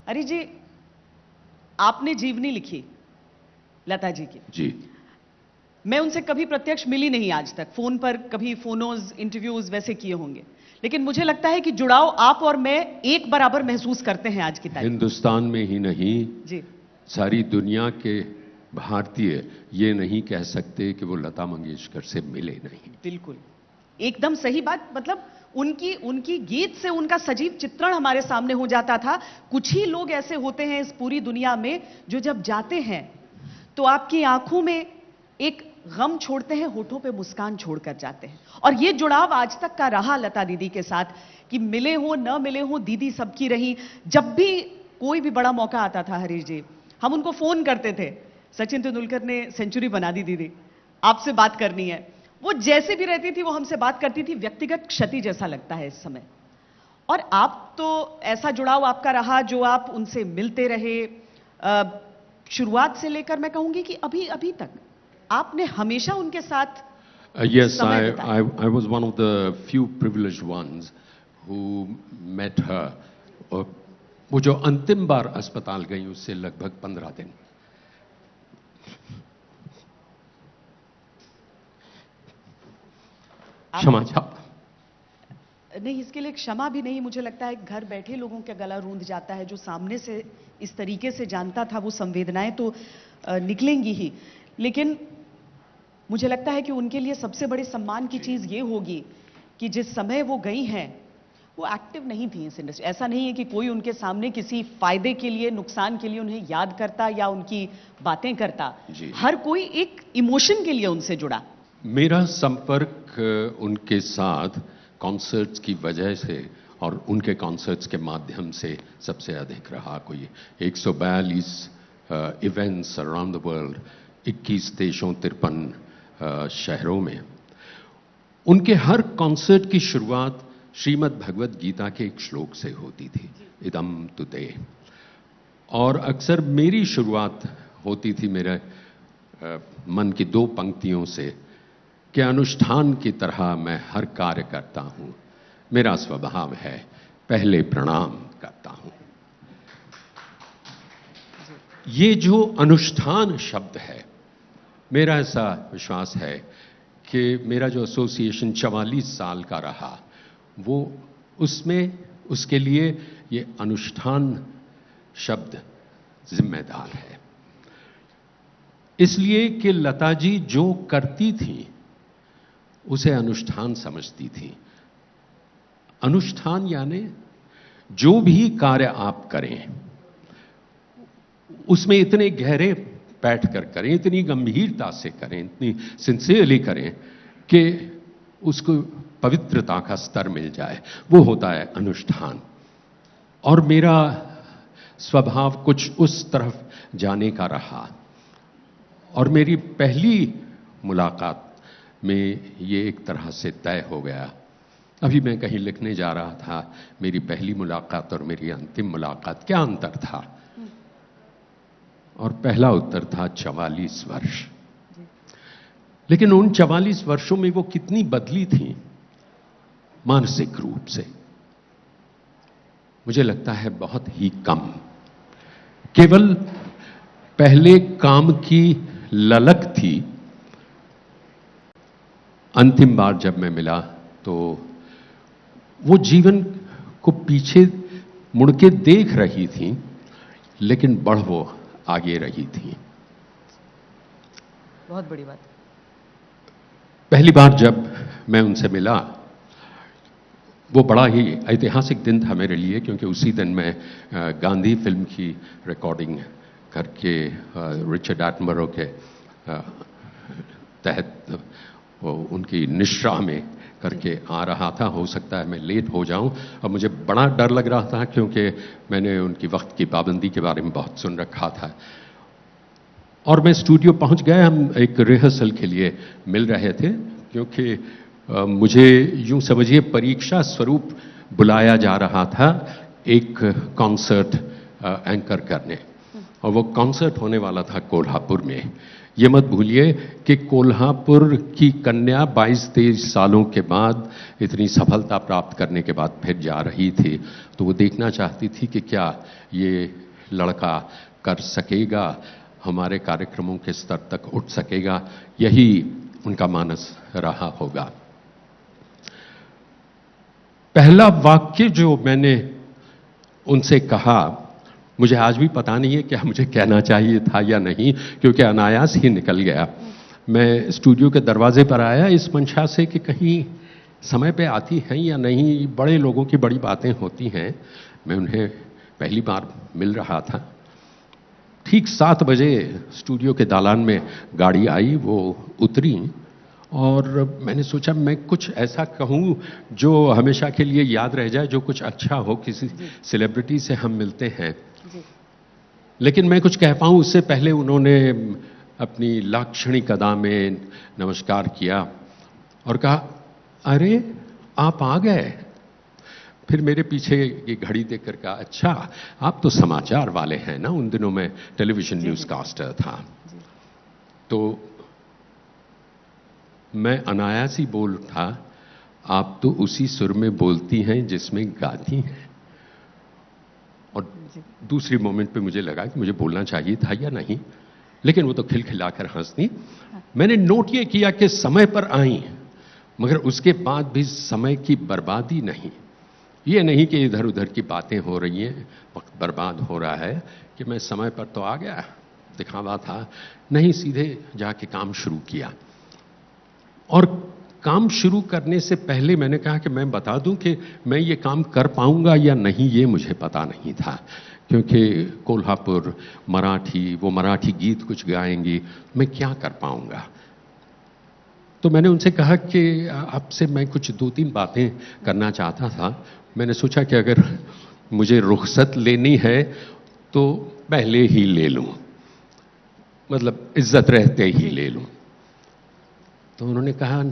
हरीश जी, आपने जीवनी लिखी लता जी की। जी। मैं उनसे कभी प्रत्यक्ष मिली नहीं आज तक, फोन पर कभी फोनोज इंटरव्यूज वैसे किए होंगे, लेकिन मुझे लगता है कि जुड़ाव आप और मैं एक बराबर महसूस करते हैं आज की तारीख। हिंदुस्तान में ही नहीं, जी, सारी दुनिया के भारतीय ये नहीं कह सकते कि वो लता मंगेशकर से मिले नहीं। बिल्कुल, एकदम सही बात। मतलब उनकी गीत से उनका सजीव चित्रण हमारे सामने हो जाता था। कुछ ही लोग ऐसे होते हैं इस पूरी दुनिया में जो जब जाते हैं तो आपकी आंखों में एक गम छोड़ते हैं, होठों पे मुस्कान छोड़कर जाते हैं। और ये जुड़ाव आज तक का रहा लता दीदी के साथ, कि मिले हो न मिले हो, दीदी सबकी रही। जब भी कोई भी बड़ा मौका आता था हरीश जी, हम उनको फोन करते थे, सचिन तेंदुलकर ने सेंचुरी बना दी दीदी, आपसे बात करनी है। वो जैसे भी रहती थी वो हमसे बात करती थी, व्यक्तिगत क्षति जैसा लगता है इस समय। और आप तो ऐसा जुड़ाव आपका रहा जो आप उनसे मिलते रहे, शुरुआत से लेकर मैं कहूंगी कि अभी अभी तक आपने हमेशा उनके साथ Yes, समय बिताया। I was one of the few privileged ones who met her. और वो जो अंतिम बार अस्पताल गई उससे लगभग 15 दिन। क्षमा चाहता। नहीं, इसके लिए क्षमा भी नहीं, मुझे लगता है घर बैठे लोगों का गला रूंध जाता है। जो सामने से इस तरीके से जानता था, वो संवेदनाएं तो निकलेंगी ही। लेकिन मुझे लगता है कि उनके लिए सबसे बड़े सम्मान की चीज ये होगी कि जिस समय वो गई हैं वो एक्टिव नहीं थी इस इंडस्ट्री। ऐसा नहीं है कि कोई उनके सामने किसी फायदे के लिए, नुकसान के लिए उन्हें याद करता या उनकी बातें करता। हर कोई एक इमोशन के लिए उनसे जुड़ा। मेरा संपर्क उनके साथ कॉन्सर्ट्स की वजह से और उनके कॉन्सर्ट्स के माध्यम से सबसे अधिक रहा। कोई 142 इवेंट्स अराउंड द वर्ल्ड, 21 देशों, 53 शहरों में। उनके हर कॉन्सर्ट की शुरुआत श्रीमद् भगवत गीता के एक श्लोक से होती थी, इदम तुते। और अक्सर मेरी शुरुआत होती थी मेरे मन की 2 पंक्तियों से कि अनुष्ठान की तरह मैं हर कार्य करता हूं, मेरा स्वभाव है पहले प्रणाम करता हूं। ये जो अनुष्ठान शब्द है, मेरा ऐसा विश्वास है कि मेरा जो एसोसिएशन 44 साल का रहा, वो उसमें उसके लिए ये अनुष्ठान शब्द जिम्मेदार है। इसलिए कि लता जी जो करती थी उसे अनुष्ठान समझती थी। अनुष्ठान यानी जो भी कार्य आप करें उसमें इतने गहरे बैठकर करें, इतनी गंभीरता से करें, इतनी सिंसियरली करें कि उसको पवित्रता का स्तर मिल जाए, वो होता है अनुष्ठान। और मेरा स्वभाव कुछ उस तरफ जाने का रहा। और मेरी पहली मुलाकात में ये एक तरह से तय हो गया। अभी मैं कहीं लिखने जा रहा था, मेरी पहली मुलाकात और मेरी अंतिम मुलाकात क्या अंतर था, और पहला उत्तर था 44 वर्ष। लेकिन उन 44 वर्षों में वो कितनी बदली थी मानसिक रूप से, मुझे लगता है बहुत ही कम। केवल पहले काम की ललक थी। अंतिम बार जब मैं मिला तो वो जीवन को पीछे मुड़ के देख रही थी, लेकिन बढ़ वो आगे रही थी। बहुत बड़ी बात। पहली बार जब मैं उनसे मिला, वो बड़ा ही ऐतिहासिक दिन था मेरे लिए, क्योंकि उसी दिन मैं गांधी फिल्म की रिकॉर्डिंग करके रिचर्ड एटनबरो के तहत उनकी निश्रा में करके आ रहा था। हो सकता है मैं लेट हो जाऊं, और मुझे बड़ा डर लग रहा था क्योंकि मैंने उनकी वक्त की पाबंदी के बारे में बहुत सुन रखा था। और मैं स्टूडियो पहुंच गया, हम एक रिहर्सल के लिए मिल रहे थे, क्योंकि मुझे यूं समझिए परीक्षा स्वरूप बुलाया जा रहा था एक कॉन्सर्ट एंकर करने, और वो कॉन्सर्ट होने वाला था कोल्हापुर में, ये मत भूलिए कि कोल्हापुर की कन्या 22-23 सालों के बाद इतनी सफलता प्राप्त करने के बाद फिर जा रही थी, तो वो देखना चाहती थी कि क्या ये लड़का कर सकेगा, हमारे कार्यक्रमों के स्तर तक उठ सकेगा। यही उनका मानस रहा होगा। पहला वाक्य जो मैंने उनसे कहा, मुझे आज भी पता नहीं है क्या मुझे कहना चाहिए था या नहीं, क्योंकि अनायास ही निकल गया। मैं स्टूडियो के दरवाजे पर आया इस मंशा से कि कहीं समय पे आती हैं या नहीं, बड़े लोगों की बड़ी बातें होती हैं। मैं उन्हें पहली बार मिल रहा था। ठीक 7 बजे स्टूडियो के दालान में गाड़ी आई, वो उतरी और मैंने सोचा मैं कुछ ऐसा कहूं जो हमेशा के लिए याद रह जाए, जो कुछ अच्छा हो। किसी सेलिब्रिटी से हम मिलते हैं, लेकिन मैं कुछ कह पाऊं उससे पहले उन्होंने अपनी लाक्षणिक अदा में नमस्कार किया और कहा, अरे आप आ गए। फिर मेरे पीछे ये घड़ी देखकर कहा, अच्छा आप तो समाचार वाले हैं ना। उन दिनों मैं टेलीविजन न्यूज़कास्टर था। तो मैं अनायास ही बोल उठा, आप तो उसी सुर में बोलती हैं जिसमें गाती हैं। और दूसरी मोमेंट पे मुझे लगा कि मुझे बोलना चाहिए था या नहीं, लेकिन वो तो खिलखिलाकर हंस दी। मैंने नोट ये किया कि समय पर आई, मगर उसके बाद भी समय की बर्बादी नहीं। ये नहीं कि इधर उधर की बातें हो रही हैं, वक्त बर्बाद हो रहा है, कि मैं समय पर तो आ गया, दिखावा था नहीं, सीधे जाके काम शुरू किया। और काम शुरू करने से पहले मैंने कहा कि मैं बता दूं कि मैं ये काम कर पाऊंगा या नहीं, ये मुझे पता नहीं था, क्योंकि कोल्हापुर मराठी, वो मराठी गीत कुछ गाएंगी, मैं क्या कर पाऊंगा। तो मैंने उनसे कहा कि आपसे मैं कुछ 2-3 बातें करना चाहता था। मैंने सोचा कि अगर मुझे रुखसत लेनी है तो पहले ही ले लूं, मतलब इज्जत रहते ही ले लूं। तो उन्होंने कहा,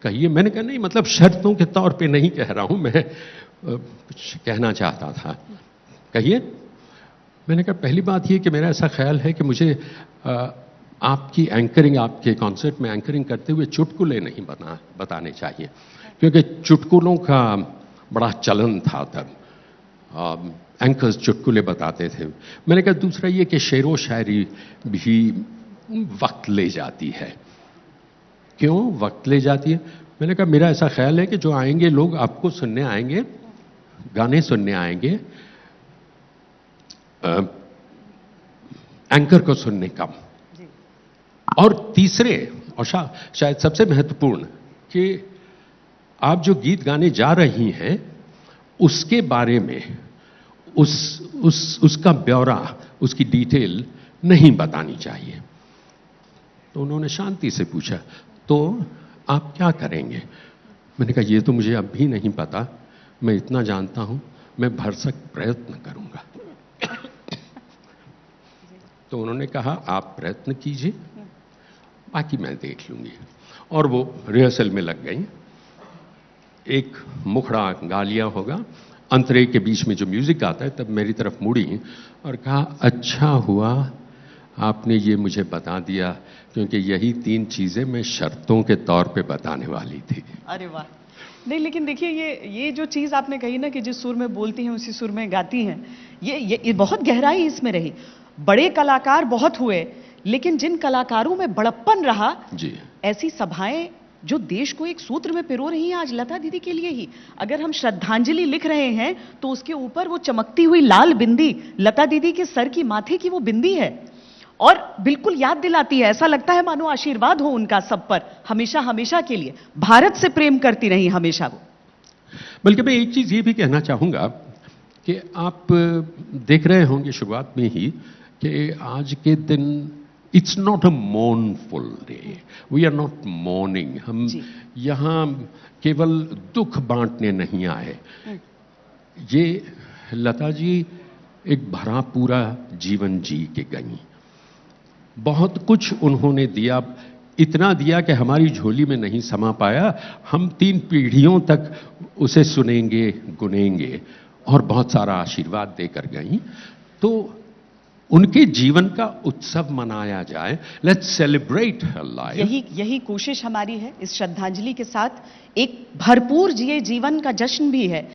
कहिए। मैंने कहा, नहीं मतलब शर्तों के तौर पे नहीं कह रहा हूं, मैं कुछ कहना चाहता था। कहिए। मैंने कहा, पहली बात ये कि मेरा ऐसा ख्याल है कि मुझे आपकी एंकरिंग, आपके कॉन्सर्ट में एंकरिंग करते हुए चुटकुले नहीं बताने चाहिए, क्योंकि चुटकुलों का बड़ा चलन था तब। एंकर्स चुटकुले बताते थे। मैंने कहा, दूसरा ये कि शेरो शायरी भी वक्त ले जाती है। क्यों वक्त ले जाती है? मैंने कहा, मेरा ऐसा ख्याल है कि जो आएंगे लोग आपको सुनने आएंगे, गाने सुनने आएंगे, एंकर को सुनने कम। और तीसरे और शायद सबसे महत्वपूर्ण कि आप जो गीत गाने जा रही हैं उसके बारे में उसका ब्यौरा, उसकी डिटेल नहीं बतानी चाहिए। तो उन्होंने शांति से पूछा, तो आप क्या करेंगे? मैंने कहा, ये तो मुझे अब भी नहीं पता, मैं इतना जानता हूं, मैं भरसक प्रयत्न करूंगा। तो उन्होंने कहा, आप प्रयत्न कीजिए, बाकी मैं देख लूंगी। और वो रिहर्सल में लग गई। एक मुखड़ा गा लिया होगा, अंतरे के बीच में जो म्यूजिक आता है, तब मेरी तरफ मुड़ी और कहा, अच्छा हुआ आपने ये मुझे बता दिया, क्योंकि यही 3 चीजें मैं शर्तों के तौर पे बताने वाली थी। अरे वाह। नहीं, लेकिन देखिए ये जो चीज आपने कही ना कि जिस सुर में बोलती हैं उसी सुर में गाती हैं, ये बहुत गहराई इसमें रही। बड़े कलाकार बहुत हुए, लेकिन जिन कलाकारों में बड़प्पन रहा जी, ऐसी सभाएं जो देश को एक सूत्र में पिरो रही हैं आज लता दीदी के लिए ही। अगर हम श्रद्धांजलि लिख रहे हैं तो उसके ऊपर वो चमकती हुई लाल बिंदी, लता दीदी के सर की माथे की वो बिंदी है, और बिल्कुल याद दिलाती है, ऐसा लगता है मानो आशीर्वाद हो उनका सब पर, हमेशा हमेशा के लिए। भारत से प्रेम करती रही हमेशा वो। बल्कि मैं एक चीज ये भी कहना चाहूंगा कि आप देख रहे होंगे शुरुआत में ही कि आज के दिन it's not a mournful day, we are not mourning. हम यहां केवल दुख बांटने नहीं आए। ये लता जी एक भरा पूरा जीवन जी के गई, बहुत कुछ उन्होंने दिया, इतना दिया कि हमारी झोली में नहीं समा पाया। हम 3 पीढ़ियों तक उसे सुनेंगे, गुनेंगे, और बहुत सारा आशीर्वाद देकर गई। तो उनके जीवन का उत्सव मनाया जाए। Let's celebrate her life. यही कोशिश हमारी है। इस श्रद्धांजलि के साथ एक भरपूर जिए जीवन का जश्न भी है।